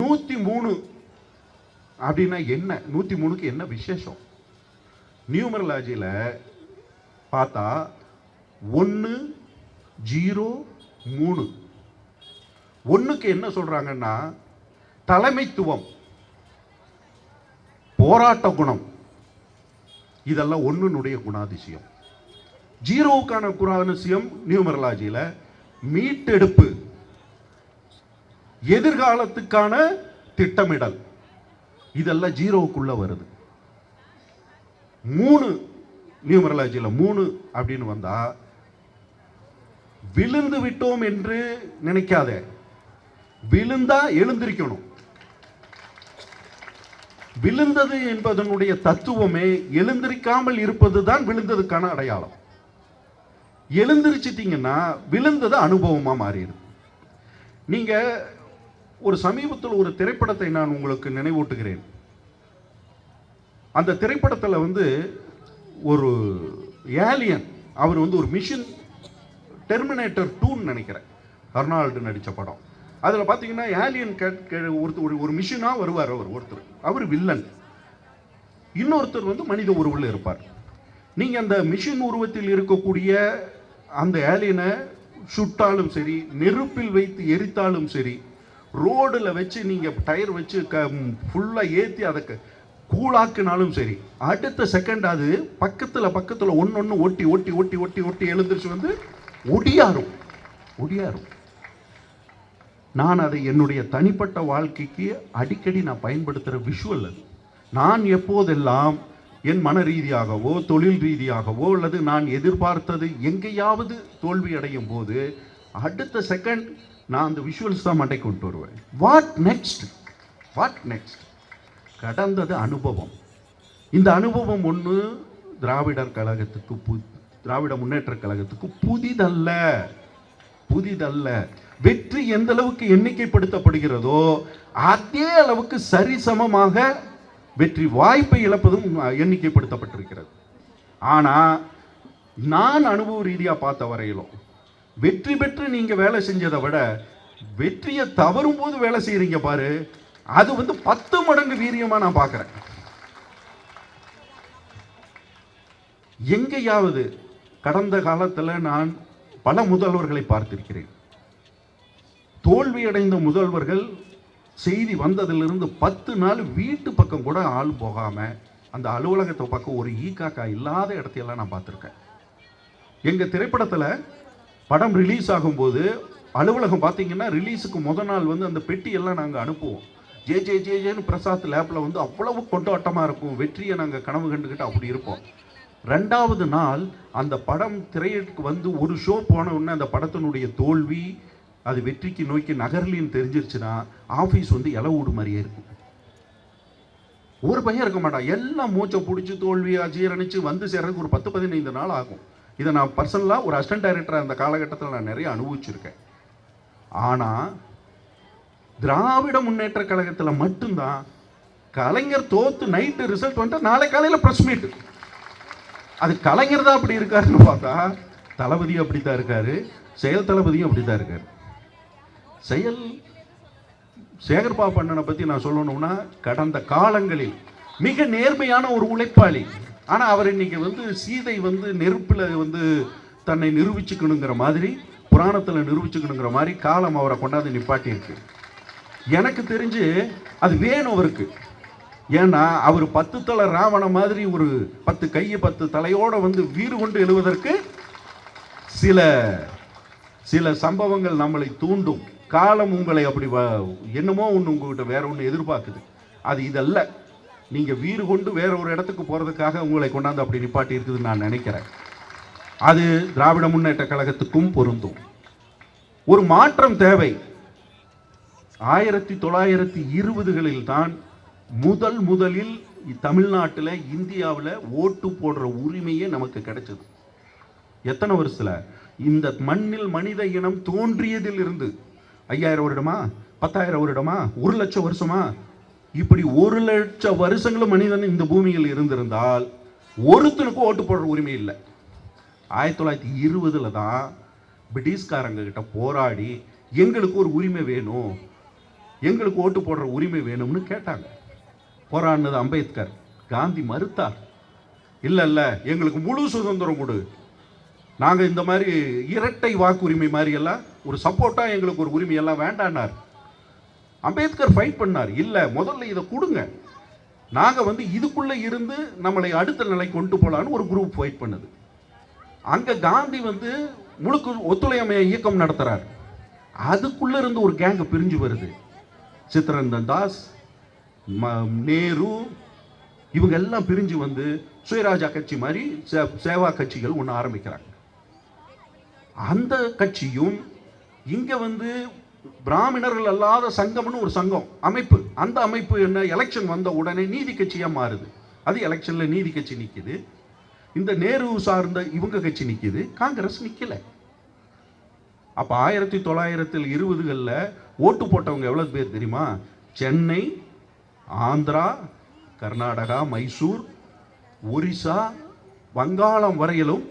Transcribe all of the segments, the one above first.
103 அப்படின்னா என்ன? 103க்கு என்ன விசேஷம்? நியூமரலாஜியில் பார்த்தா 1 0 3. 1க்கு என்ன சொல்றாங்கன்னா தலைமைத்துவம், போராட்ட குணம், இதெல்லாம் 1னுடைய குணாதிசயம். 0க்கான குணாதிசயம் நியூமரலாஜியில் மீட்டெடுப்பு, எதிர்காலத்துக்கான திட்டமிடல், இதெல்லாம் 0க்குள்ள வருது. 3 நியூமரலாஜியில் 3 அப்படின்னு வந்தா விழுந்து விட்டோம் என்று நினைக்காத, விழுந்தா எழுந்திருக்கணும். விழுந்தது என்பதனுடைய தத்துவமே எழுந்திருக்காமல் இருப்பதுதான் விழுந்ததுக்கான அடையாளம். எழுந்திருச்சிட்டீங்கன்னா விழுந்தது அனுபவமா மாறிடுது. நீங்க ஒரு சமீபத்தில் ஒரு திரைப்படத்தை நான் உங்களுக்கு நினைவூட்டுகிறேன். அந்த திரைப்படத்தில் ஒரு ஏலியன், அவர் ஒரு மிஷன், டெர்மினேட்டர் 2 நினைக்கிறேன், அர்னால்டு நடித்த படம். அதில் பார்த்தீங்கன்னா ஏலியன் ஒரு மிஷனாக வருவார். அவர் வில்லன், இன்னொருத்தர் மனித உருவில் இருப்பார். நீங்கள் அந்த மிஷின் உருவத்தில் இருக்கக்கூடிய அந்த ஏலியனை சுட்டாலும் சரி, நெருப்பில் வைத்து எரித்தாலும் சரி, ரோடில் வச்சு நீங்கள் டயர் வச்சு ஃபுல்லாக ஏற்றி அதை கூழாக்குனாலும் சரி, அடுத்த செகண்ட் அது பக்கத்தில் ஒன்று ஒட்டி ஒட்டி ஒட்டி ஒட்டி ஒட்டி எழுந்திரிச்சு ஒடியாரும். நான் அதை என்னுடைய தனிப்பட்ட வாழ்க்கைக்கு அடிக்கடி நான் பயன்படுத்துகிற விஷுவல் அது. நான் எப்போதெல்லாம் என் மன ரீதியாகவோ தொழில் ரீதியாகவோ அல்லது நான் எதிர்பார்த்தது எங்கேயாவது தோல்வி அடையும் போது அடுத்த செகண்ட் நான் அந்த விஷுவல்ஸ் தான் மண்டை கொண்டு வருவேன். What next? கடந்தது அனுபவம். இந்த அனுபவம் ஒன்று திராவிட முன்னேற்ற கழகத்துக்கு புதிதல்ல. வெற்றி எந்த அளவுக்கு எண்ணிக்கைப்படுத்தப்படுகிறதோ அதே அளவுக்கு சரிசமமாக வெற்றி வாய்ப்பை இழப்பதும் எண்ணிக்கைப்படுத்தப்பட்டிருக்கிறது. ஆனால் நான் அனுபவ ரீதியாக பார்த்த வரையிலும் வெற்றி பெற்று நீங்க வேலை செஞ்சதை விட வெற்றியை தவறும் போது வேலை செய்யறீங்க பாரு, அது 10 மடங்கு வீரியமா நான் பார்க்கிறேன். எங்கேயாவது கடந்த காலத்தில் நான் பல முதல்வர்களை பார்த்திருக்கிறேன். தோல்வியடைந்த முதல்வர்கள் செய்தி வந்ததிலிருந்து 10 நாள் வீட்டு பக்கம் கூட ஆள் போகாம அந்த அலுவலகத்தை பக்கம் ஒரு ஈக்காக்கா இல்லாத இடத்தையெல்லாம் நான் பார்த்துருக்கேன். எங்க திரைப்படத்தில் படம் ரிலீஸ் ஆகும்போது அலுவலகம் பார்த்தீங்கன்னா ரிலீஸுக்கு முதல் நாள் அந்த பெட்டியெல்லாம் நாங்கள் அனுப்புவோம். ஜேன்னு பிரசாத் லேப்ல அவ்வளவு கொண்டாட்டமாக இருக்கும். வெற்றியை நாங்கள் கனவு கண்டுக்கிட்டு அப்படி இருப்போம். 2வது நாள் அந்த படம் திரையிற்கு ஒரு ஷோ போன உடனே அந்த படத்தினுடைய தோல்வி அது வெற்றிக்கு நோக்கி நகர்லின்னு தெரிஞ்சிருச்சுன்னா ஆஃபீஸ் இலை ஊடு மாதிரியே இருக்கும். ஒரு பையன் இருக்க மாட்டான், எல்லாம் மூச்சை பிடிச்சி தோல்வியா ஜீரணிச்சு சேர்றதுக்கு ஒரு 10-15 நாள் ஆகும். இதை நான் பர்சனலாக ஒரு அசிஸ்டன்ட் டைரக்டராக அந்த காலகட்டத்தில் நான் நிறைய அனுபவிச்சிருக்கேன். ஆனால் திராவிட முன்னேற்ற கழகத்தில் மட்டும்தான் கலைஞர் தோத்து நைட்டு ரிசல்ட் நாளை காலையில் ப்ரெஸ் மீட். அது கலைஞர் தான் அப்படி இருக்காருன்னு பார்த்தா தளபதியும் அப்படித்தான் இருக்காரு, செயல் தளபதியும் அப்படித்தான் இருக்காரு. செயல் சேகர்பாபு அண்ணனை பற்றி நான் சொல்லணும்னா கடந்த காலங்களில் மிக நேர்மையான ஒரு உழைப்பாளி. ஆனால் அவர் இன்னைக்கு சீதை நெருப்பில் தன்னை நிரூபிச்சுக்கணுங்கிற மாதிரி, புராணத்தில் நிரூபிச்சுக்கணுங்கிற மாதிரி காலம் அவரை கொண்டாந்து நிப்பாட்டி இருக்கு. எனக்கு தெரிஞ்சு அது வேணும் அவருக்கு. ஏன்னா அவர் 10 தலை ராவண மாதிரி ஒரு 10 கையை 10 தலையோட வீறு கொண்டு எழுவதற்கு சில சம்பவங்கள் நம்மளை தூண்டும். காலம் உங்களை அப்படி என்னமோ ஒன்று உங்ககிட்ட வேற ஒன்று எதிர்பார்க்குது. அது இதல்ல. நீங்க வீறு கொண்டு வேற ஒரு இடத்துக்கு போறதுக்காக உங்களை கொண்டாந்து அப்படி நிப்பாட்டி இருக்குதுன்னு நான் நினைக்கிறேன். அது திராவிட முன்னேற்ற கழகத்துக்கும் பொருந்தும். ஒரு மாற்றம் தேவை. 1920களில் தான் முதலில் தமிழ்நாட்டில் இந்தியாவில் ஓட்டு போடுற உரிமையே நமக்கு கிடைச்சது. எத்தனை வருஷத்துல? இந்த மண்ணில் மனித இனம் தோன்றியதில் இருந்து 5000 வருடமா, 10,000 வருடமா, 1,00,000 வருஷமா, இப்படி 1,00,000 வருஷங்களும் மனிதன் இந்த பூமியில் இருந்திருந்தால் ஒருத்தனுக்கும் ஓட்டு போடுற உரிமை இல்லை. 1920 தான் பிரிட்டிஷ்காரங்க கிட்ட போராடி எங்களுக்கு ஒரு உரிமை வேணும், எங்களுக்கு ஓட்டு போடுற உரிமை வேணும்னு கேட்டாங்க. போராடினது அம்பேத்கர். காந்தி மறுத்தார். இல்லை இல்லை, எங்களுக்கு முழு சுதந்திரம் கொடு, நாங்கள் இந்த மாதிரி இரட்டை வாக்குரிமை மாதிரி எல்லாம் ஒரு சப்போர்ட்டாக எங்களுக்கு ஒரு உரிமையெல்லாம் வேண்டான்னார். அம்பேத்கர் ஃபைட் பண்ணார். இல்லை, முதல்ல இதை கொடுங்க, நாங்கள் இதுக்குள்ளே இருந்து நம்மளை அடுத்த நிலை கொண்டு போகலான்னு ஒரு குரூப் ஃபைட் பண்ணுது. அங்கே காந்தி முழுக்க ஒத்துழையாமை இயக்கம் நடத்துகிறார். அதுக்குள்ளே இருந்து ஒரு கேங்கு பிரிஞ்சு வருது. சித்தரஞ்சன் தாஸ், நேரு, இவங்க எல்லாம் பிரிஞ்சு சுயராஜா கட்சி மாதிரி சேவா கட்சிகள் ஒன்று ஆரம்பிக்கிறாங்க. அந்த கட்சியும் இங்கே பிராமணர்கள் அல்லாத சங்கம்னு ஒரு சங்கம் அமைப்பு. அந்த அமைப்பு என்ன, எலெக்ஷன் வந்த உடனே நீதி கட்சியாக மாறுது. அது எலெக்ஷனில் நீதி கட்சி நிற்கிது. இந்த நேரு சார்ந்த இவங்க கட்சி நிற்கிது, காங்கிரஸ் நிற்கல. அப்போ 1920களில் ஓட்டு போட்டவங்க எவ்வளோ பேர் தெரியுமா? சென்னை, ஆந்திரா, கர்நாடகா, மைசூர், ஒரிசா, வங்காளம் வரையிலும்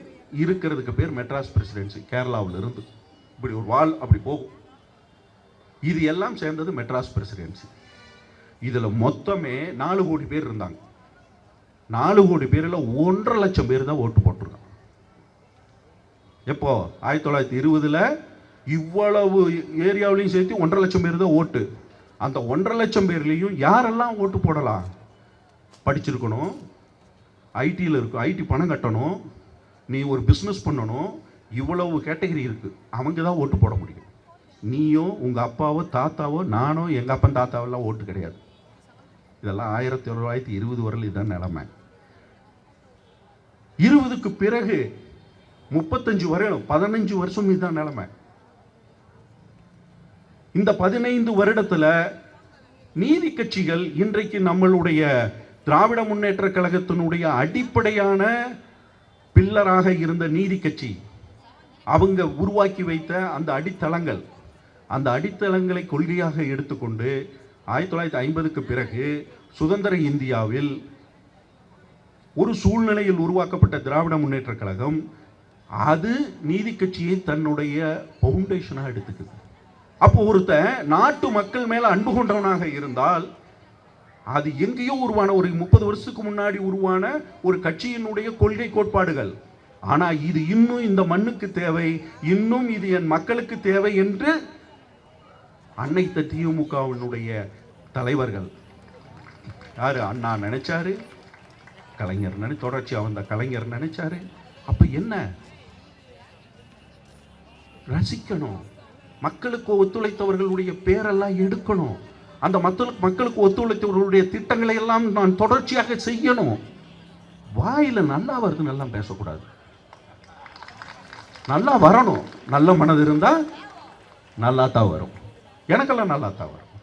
இருக்கிறதுக்கு பேர் மெட்ராஸ் பிரசிடென்சி. கேரளாவில் இருந்து இப்படி ஒரு வால் அப்படி போகும். இது எல்லாம் சேர்ந்தது மெட்ராஸ் பிரசிடென்சி. இதில் மொத்தமே 4 கோடி பேர் இருந்தாங்க. 4 கோடி பேரில் 1.5 லட்சம் பேர் தான் ஓட்டு போட்டிருக்காங்க. எப்போ 1920ல் இவ்வளவு ஏரியாவிலையும் சேர்த்து 1.5 லட்சம் பேர் தான் ஓட்டு. அந்த 1.5 லட்சம் பேர்லேயும் யாரெல்லாம் ஓட்டு போடலாம்? படிச்சிருக்கணும், ஐடியில் இருக்கும், ஐடி பணம் கட்டணும், நீ ஒரு பிஸ்னஸ் பண்ணணும், இவ்வளவு கேட்டகரி இருக்குது. அவங்க தான் ஓட்டு போட முடியும். நீயோ உங்கள் அப்பாவோ தாத்தாவோ நானோ எங்கள் அப்பன் தாத்தாவெல்லாம் ஓட்டு கிடையாது. இதெல்லாம் 1920 வரையில் இதுதான் நிலைமை. 20க்கு பிறகு 35 வரையிலும் 15 வருஷம் இதுதான் நிலைமை. இந்த 15 வருடத்தில் நீதி கட்சிகள் இன்றைக்கு நம்மளுடைய திராவிட முன்னேற்ற கழகத்தினுடைய அடிப்படையான பில்லராக இருந்த நீதி கட்சி, அவங்க உருவாக்கி வைத்த அந்த அடித்தளங்கள், அந்த அடித்தளங்களை கொள்கையாக எடுத்துக்கொண்டு 1950க்கு பிறகு சுதந்திர இந்தியாவில் ஒரு சூழ்நிலையில் உருவாக்கப்பட்ட திராவிட முன்னேற்ற கழகம் அது நீதி கட்சியை தன்னுடைய பவுண்டேஷனாக எடுத்துக்குது. அப்போ ஒருத்தன் நாட்டு மக்கள் மேல அன்பு கொண்டவனாக இருந்தால் அது எங்கேயோ உருவான ஒரு 30 வருஷத்துக்கு முன்னாடி உருவான ஒரு கட்சியினுடைய கொள்கை கோட்பாடுகள். ஆனா இது இன்னும் இந்த மண்ணுக்கு தேவை, இன்னும் இது என் மக்களுக்கு தேவை என்று அன்னைத்த திமுகவினுடைய தலைவர்கள் யாரு, அண்ணா நினைச்சாரு, கலைஞர் தொடர்ச்சியா வந்த கலைஞர் நினைச்சாரு. அப்ப என்ன, ரசிக்கணும், மக்களுக்கு ஒத்துழைத்தவர்களுடைய பேரெல்லாம் எடுக்கணும், அந்த மக்களுக்கு ஒத்துழைத்தவர்களுடைய திட்டங்களை எல்லாம் நான் தொடர்ச்சியாக செய்யணும். வாயில நல்லா வருது நல்லா பேசக்கூடாது, நல்லா வரணும். நல்ல மனது இருந்தா நல்லா தான் வரும். எனக்கெல்லாம் நல்லா தான் வரும்.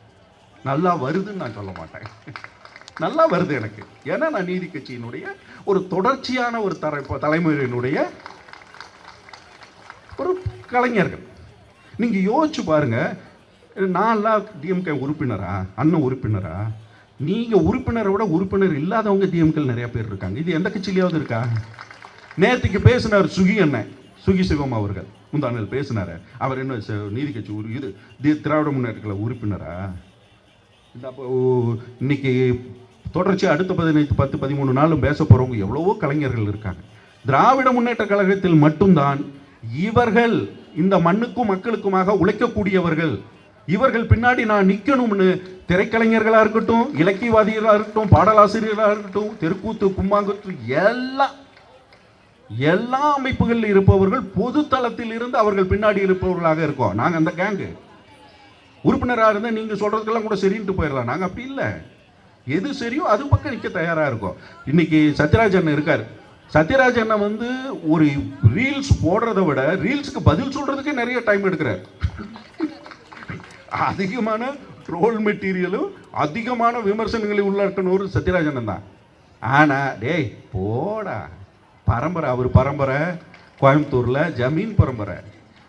நல்லா வருதுன்னு நான் சொல்ல மாட்டேன், நல்லா வருது எனக்கு. ஏன்னா நான் நீதி கட்சியினுடைய ஒரு தொடர்ச்சியான ஒரு தலைமுறையினுடைய ஒரு கலைஞர்கள். நீங்க யோசிச்சு பாருங்க, நான்லாம் டிஎம்கே உறுப்பினரா, அண்ணன் உறுப்பினரா? நீங்க உறுப்பினரை விட உறுப்பினர் இல்லாதவங்க டிஎம்கே நிறைய பேர் இருக்காங்க. இது எந்த கட்சியிலேயாவது இருக்கா? நேற்றுக்கு பேசினார் சுகி அண்ணன், சுகி சிவம் அவர்கள் முந்தானில் பேசினார். அவர் என்ன நீதி கட்சி இது திராவிட முன்னேற்ற உறுப்பினரா? இந்த அப்போ இன்னைக்கு தொடர்ச்சி அடுத்த 10-13 நாளும் பேச போறவங்க எவ்வளவோ கலைஞர்கள் இருக்காங்க. திராவிட முன்னேற்ற கழகத்தில் மட்டும்தான் இவர்கள் இந்த மண்ணுக்கும் மக்களுக்குமாக உழைக்கக்கூடியவர்கள். இவர்கள் பின்னாடி நான் நிற்கணும்னு திரைக்கலைஞர்களாக இருக்கட்டும், இலக்கியவாதிகளாக இருக்கட்டும், பாடலாசிரியர்களாக இருக்கட்டும், தெருக்கூத்து, கும்பாங்குத்து, எல்லா அமைப்புகளில் இருப்பவர்கள் பொது தளத்தில் இருந்து அவர்கள் பின்னாடி இருப்பவர்களாக இருக்கோம். நாங்கள் அந்த கேங்கு உறுப்பினராக இருந்தால் நீங்கள் சொல்றதுக்கெல்லாம் கூட சரின்ட்டு போயிடலாம். நாங்கள் அப்படி இல்லை, எது சரியோ அது பக்கம் நிற்க தயாராக இருக்கோம். இன்னைக்கு சத்யராஜ் அண்ணன் இருக்கார். சத்யராஜ் அண்ணன் ஒரு ரீல்ஸ் போடுறதை விட ரீல்ஸுக்கு பதில் சொல்றதுக்கே நிறைய டைம் எடுக்கிறார். அதிகமான ட்ரோல் மெட்டீரியலும் அதிகமான விமர்சனங்களை உள்ளடக்கணும் ஒரு சத்யராஜ் அண்ணன் தான். ஆனா டேய் போடா பரம்பரை, அவர் பரம்பரை கோயம்புத்தூர்ல ஜமீன் பரம்பரை.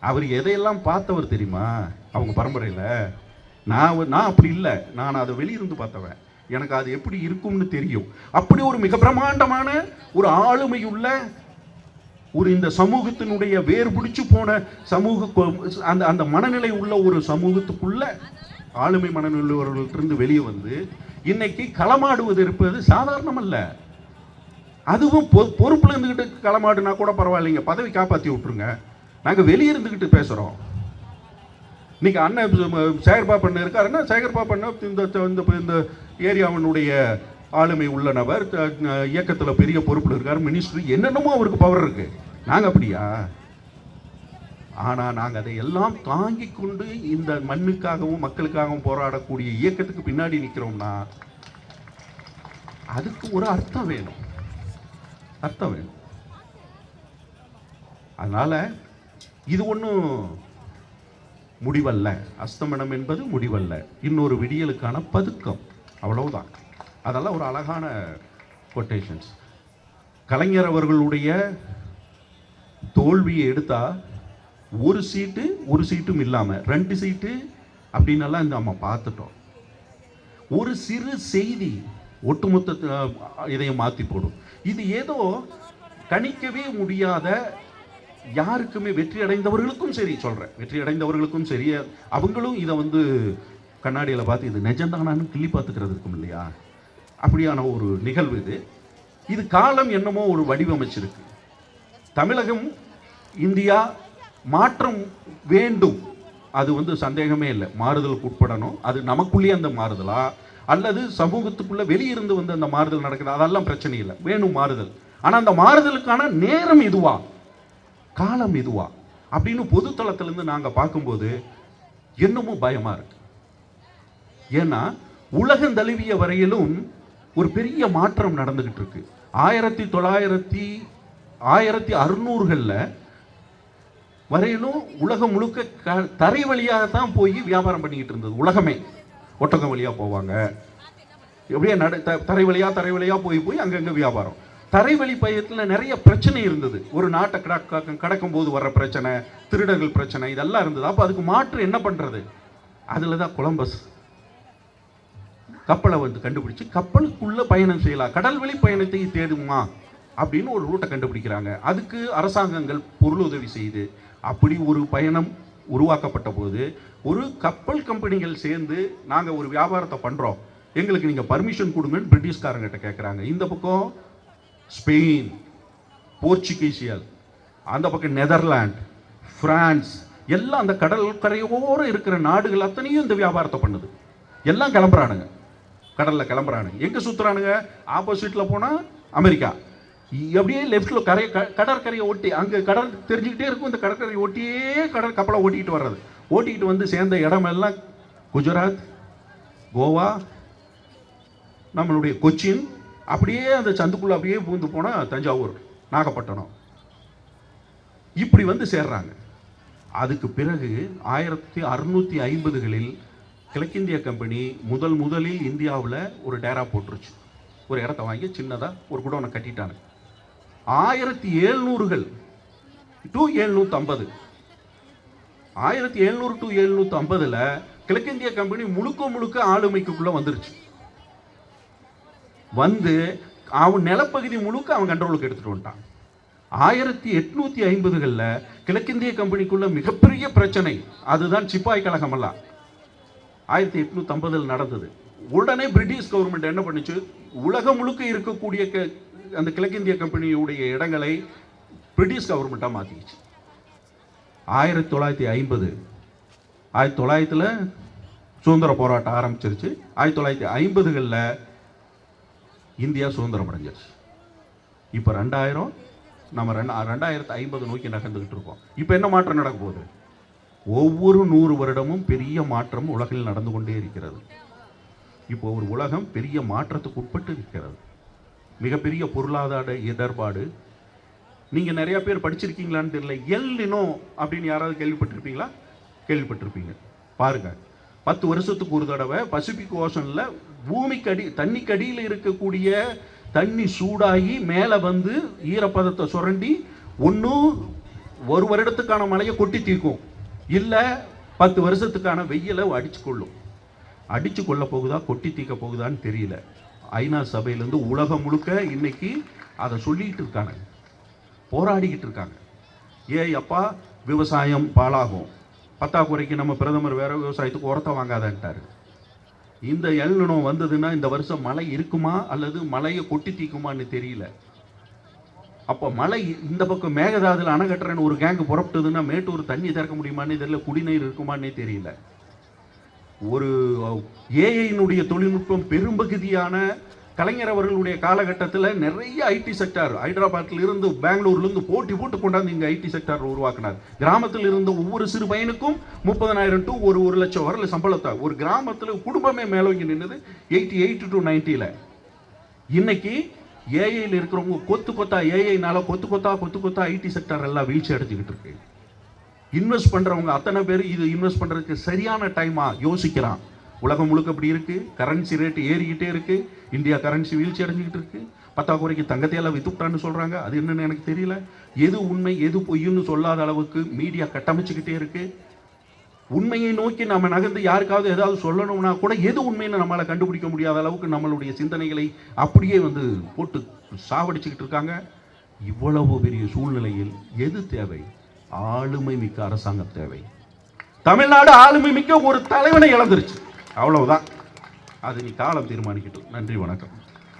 அவர் எதையெல்லாம் பார்த்தவர் தெரியுமா அவங்க பரம்பரையில்? நான் அப்படி இல்லை, நான் அதை வெளியிருந்து பார்த்தவன். எனக்கு அது எப்படி இருக்கும்னு தெரியும். அப்படி ஒரு மிக பிரமாண்டமான ஒரு ஆளுமையுள்ள ஒரு இந்த சமூகத்தினுடைய வேர் பிடிச்சு போன சமூக அந்த மனநிலை உள்ள ஒரு சமூகத்துக்குள்ள ஆளுமை மனநிலையிலிருந்து வெளியே வந்து இன்னைக்கு களமாடுவது இருப்பது சாதாரணம் அல்ல. அதுவும் பொறுப்புல இருந்துகிட்டு களமாடுனா கூட பரவாயில்லைங்க, பதவி காப்பாற்றி விட்டுருங்க, நாங்கள் வெளியே இருந்துகிட்டு பேசுகிறோம். இன்னைக்கு அண்ணன் சேகர்பாபண்ண இருக்காருன்னா, சேகர்பாபண்ண இந்த ஏரியாவினுடைய ஆளுமை உள்ள நபர், இயக்கத்தில் பெரிய பொறுப்பில் இருக்கார், மினிஸ்ட்ரி, என்னென்னமோ அவருக்கு பவர் இருக்கு. நாங்கள் அப்படியா? ஆனால் நாங்கள் அதை எல்லாம் தாங்கி கொண்டு இந்த மண்ணுக்காகவும் மக்களுக்காகவும் போராடக்கூடிய இயக்கத்துக்கு பின்னாடி நிற்கிறோம்னா அதுக்கு ஒரு அர்த்தம் வேணும், அர்த்தம் வேணும். அதனால இது ஒன்றும் முடிவல்ல, அஸ்தமனம் என்பது முடிவல்ல, இன்னொரு விடியலுக்கான பதுக்கம், அவ்வளவுதான். அதெல்லாம் ஒரு அழகான கொட்டேஷன்ஸ். கலைஞர் அவர்களுடைய தோல்வியை எடுத்தா ஒரு சீட்டும் இல்லாமல் 2 சீட்டு அப்படின்னெல்லாம் இந்த நம்ம பார்த்துட்டோம். ஒரு சிறு செய்தி ஒட்டுமொத்த இதையும் மாற்றி போடும். இது ஏதோ கணிக்கவே முடியாத, யாருக்குமே வெற்றி அடைந்தவர்களுக்கும் சரி சொல்கிறேன், வெற்றி அடைந்தவர்களுக்கும் சரி, அவங்களும் இதை வந்து கண்ணாடியில் பார்த்து இது நிஜம்தானான்னு கிள்ளி பார்த்துக்கிறது இருக்கும் இல்லையா, அப்படியான ஒரு நிகழ்வு இது. இது காலம் என்னமோ ஒரு வடிவமைச்சிருக்கு. தமிழகம், இந்தியா மாற்றம் வேண்டும், அது வந்து சந்தேகமே இல்லை. மாறுதலுக்கு உட்படணும். அது நமக்குள்ளேயே அந்த மாறுதலா அல்லது சமூகத்துக்குள்ள வெளியிருந்து வந்து அந்த மாறுதல் நடக்குது, அதெல்லாம் பிரச்சனை இல்லை, வேணும் மாறுதல். ஆனால் அந்த மாறுதலுக்கான நேரம் இதுவா, காலம் இதுவா அப்படின்னு பொதுத்தளத்திலிருந்து நாங்கள் பார்க்கும்போது என்னமோ பயமா இருக்கு. ஏன்னா உலகம் தழுவிய வரையிலும் ஒரு பெரிய மாற்றம் நடந்துகிட்டு இருக்கு. 1600களில் வரையிலும் உலகம் முழுக்க தரை வழியாக தான் போய் வியாபாரம் பண்ணிக்கிட்டு இருந்தது. உலகமே ஒட்டகம் வழியாக போவாங்க, எப்படியே தரை வழியாக போய் அங்கங்கே வியாபாரம். தரைவழி பயத்தில் நிறைய பிரச்சனை இருந்தது. ஒரு நாட்டை கடக்கும் போது வர்ற பிரச்சனை, திருடர்கள் பிரச்சனை, இதெல்லாம் இருந்தது. அப்போ அதுக்கு மாற்று என்ன பண்ணுறது? அதில் தான் கொலம்பஸ் கப்பலை வந்து கண்டுபிடிச்சு கப்பலுக்குள்ளே பயணம் செய்யலாம், கடல்வழி பயணத்தை தேடுமா அப்படின்னு ஒரு ரூட்டை கண்டுபிடிக்கிறாங்க. அதுக்கு அரசாங்கங்கள் பொருளுதவி செய்து அப்படி ஒரு பயணம் உருவாக்கப்பட்ட போது ஒரு கப்பல் கம்பெனிகள் சேர்ந்து நாங்கள் ஒரு வியாபாரத்தை பண்ணுறோம், எங்களுக்கு நீங்கள் பர்மிஷன் கொடுங்கன்னு பிரிட்டிஷ்காரங்கிட்ட கேட்குறாங்க. இந்த பக்கம் ஸ்பெயின், போர்ச்சுகீசியல், அந்த பக்கம் நெதர்லாந்து, பிரான்ஸ், எல்லாம் அந்த கடற்கரையோடு இருக்கிற நாடுகள் அத்தனையும் இந்த வியாபாரத்தை பண்ணுது. எல்லாம் கிளம்புறானுங்க, கடலில் கிளம்புறானுங்க. எங்கே சுற்றுறானுங்க? ஆப்போசிட்டில் போனால் அமெரிக்கா, அப்படியே லெஃப்டில் கடற்கரையை ஒட்டி, அங்கே கடல் தெரிஞ்சுக்கிட்டே இருக்கும், இந்த கடற்கரையை ஒட்டியே கப்பலை ஓட்டிக்கிட்டு வர்றது. ஓட்டிக்கிட்டு வந்து சேர்ந்த இடமெல்லாம் குஜராத், கோவா, நம்மளுடைய கொச்சின், அப்படியே அந்த சந்துக்குள்ளே அப்படியே பூந்து போனால் தஞ்சாவூர், நாகப்பட்டினம், இப்படி வந்து சேர்றாங்க. அதுக்கு பிறகு 1650களில் கிழக்கிந்திய கம்பெனி முதலில் இந்தியாவில் ஒரு டேரா போட்டுருச்சு. ஒரு இடத்த வாங்கி சின்னதாக ஒரு குடோனை கட்டிட்டாங்க. 1700கள் டு 1750, 1700 டு 1750ல் கிழக்கிந்திய கம்பெனி முழுக்க ஆளுமைக்குள்ளே வந்துருச்சு. வந்து அவன் நிலப்பகுதி முழுக்க அவன் கண்ட்ரோலுக்கு எடுத்துட்டு வந்துட்டான். 1850களில் கிழக்கிந்திய கம்பெனிக்குள்ள மிகப்பெரிய பிரச்சனை, அதுதான் சிப்பாய் கழகம் எல்லாம் 1850 நடந்தது. உடனே பிரிட்டிஷ் கவர்மெண்ட் என்ன பண்ணுச்சு, உலகம் முழுக்க இருக்கக்கூடிய அந்த கிழக்கிந்திய கம்பெனியுடைய இடங்களை பிரிட்டிஷ் கவர்மெண்ட்டாக மாற்றிச்சு. 1900 சுதந்திர போராட்டம் ஆரம்பிச்சிருச்சு. 1950களில் இந்தியா சுதந்திரம் அடைஞ்சிருச்சு. இப்போ 2000, நம்ம 2050 நோக்கி நகர்ந்துக்கிட்டு இருக்கோம். இப்போ என்ன மாற்றம் நடக்க போகுது? ஒவ்வொரு 100 வருடமும் பெரிய மாற்றம் உலகில் நடந்து கொண்டே இருக்கிறது. இப்போ ஒரு உலகம் பெரிய மாற்றத்துக்கு உட்பட்டு இருக்கிறது. மிகப்பெரிய பொருளாதார இடர்பாடு. நீங்கள் நிறைய பேர் படிச்சிருக்கீங்களான்னு தெரியல, எல் நினோ அப்படின்னு யாராவது கேள்விப்பட்டிருப்பீங்களா? கேள்விப்பட்டிருப்பீங்க. பாருங்க, 10 வருஷத்துக்கு ஒரு தடவை பசிபிக் ஓஷனில் தண்ணிக்கடியில் இருக்கக்கூடிய தண்ணி சூடாகி மேலே வந்து ஈரப்பதத்தை சுரண்டி ஒரு வருடத்துக்கான மழையை கொட்டி தீர்க்கும், இல்லை 10 வருஷத்துக்கான வெயிலை அடிச்சு கொள்ள போகுதா, கொட்டி தீர்க்க போகுதான்னு தெரியல. ஐநா சபையிலேருந்து உலகம் முழுக்க இன்னைக்கு அதை சொல்லிக்கிட்டு இருக்காங்க, போராடிக்கிட்டு இருக்காங்க. அப்பா விவசாயம் பாழாகும், பத்தாக்குறைக்கு நம்ம பிரதமர் வேற விவசாயத்துக்கு உரத்தை வாங்காதன்ட்டாரு. இந்த எல்னினோ வந்ததுன்னா இந்த வருஷம் மழை இருக்குமா அல்லது மழையை கொட்டி தீக்குமான்னு தெரியல. அப்போ மழை இந்த பக்கம் மேகதாதுல அணை கட்டுறேன்னு ஒரு கேங்கு புறப்பட்டதுன்னா மேட்டூர் தண்ணி திறக்க முடியுமான்னு தெரியல, குடிநீர் இருக்குமான்னே தெரியல. ஒரு ஏஐனுடைய தொழில்நுட்பம் பெரும்பகுதியான கலைஞர் அவர்களுடைய காலகட்டத்தில் நிறைய ஐடி செக்டார் ஹைதராபாத்தில் இருந்து பெங்களூர்லேருந்து போட்டி போட்டு கொண்டாந்து இங்கே ஐடி செக்டார் உருவாக்கினார். கிராமத்தில் இருந்த ஒவ்வொரு சிறு பையனுக்கும் 30,000 to 1 லட்சம் வரல சம்பளத்தை ஒரு கிராமத்தில் குடும்பமே மேலோங்கி நின்றது 88 to 90. இன்னைக்கு ஏஐயில் இருக்கிறவங்க கொத்து கொத்தா ஏஐனால கொத்து கொத்தா ஐடி செக்டார் எல்லாம் வீழ்ச்சி அடைஞ்சிக்கிட்டு இருக்கு. இன்வெஸ்ட் பண்ணுறவங்க அத்தனை பேர் இது இன்வெஸ்ட் பண்ணுறதுக்கு சரியான டைமாக யோசிக்கிறான். உலகம் முழுக்க அப்படி இருக்குது, கரன்சி ரேட்டு ஏறிக்கிட்டே இருக்குது, இந்தியா கரன்சி வீழ்ச்சி அடைஞ்சிக்கிட்டு இருக்குது, பத்தாக்குறைக்கு தங்கத்தையெல்லாம் வித்துவிட்டான்னு சொல்கிறாங்க. அது என்னன்னு எனக்கு தெரியல. எது உண்மை எது பொய்ன்னு சொல்லாத அளவுக்கு மீடியா கட்டமைச்சுக்கிட்டே இருக்குது. உண்மையை நோக்கி நம்ம நகர்ந்து யாருக்காவது ஏதாவது சொல்லணும்னா கூட எது உண்மைன்னு நம்மளால் கண்டுபிடிக்க முடியாத அளவுக்கு நம்மளுடைய சிந்தனைகளை அப்படியே போட்டு சாவடிச்சுக்கிட்டு இருக்காங்க. இவ்வளவு பெரிய சூழ்நிலையில் எது தேவை? ஆளுமை மிக்க அரசாங்கம் தேவை. தமிழ்நாடு ஆளுமை மிக்க ஒரு தலைவனை இழந்துருச்சு, அவ்வளவுதான். அது நீ காலம் தீர்மானிக்கட்டும். நன்றி, வணக்கம்.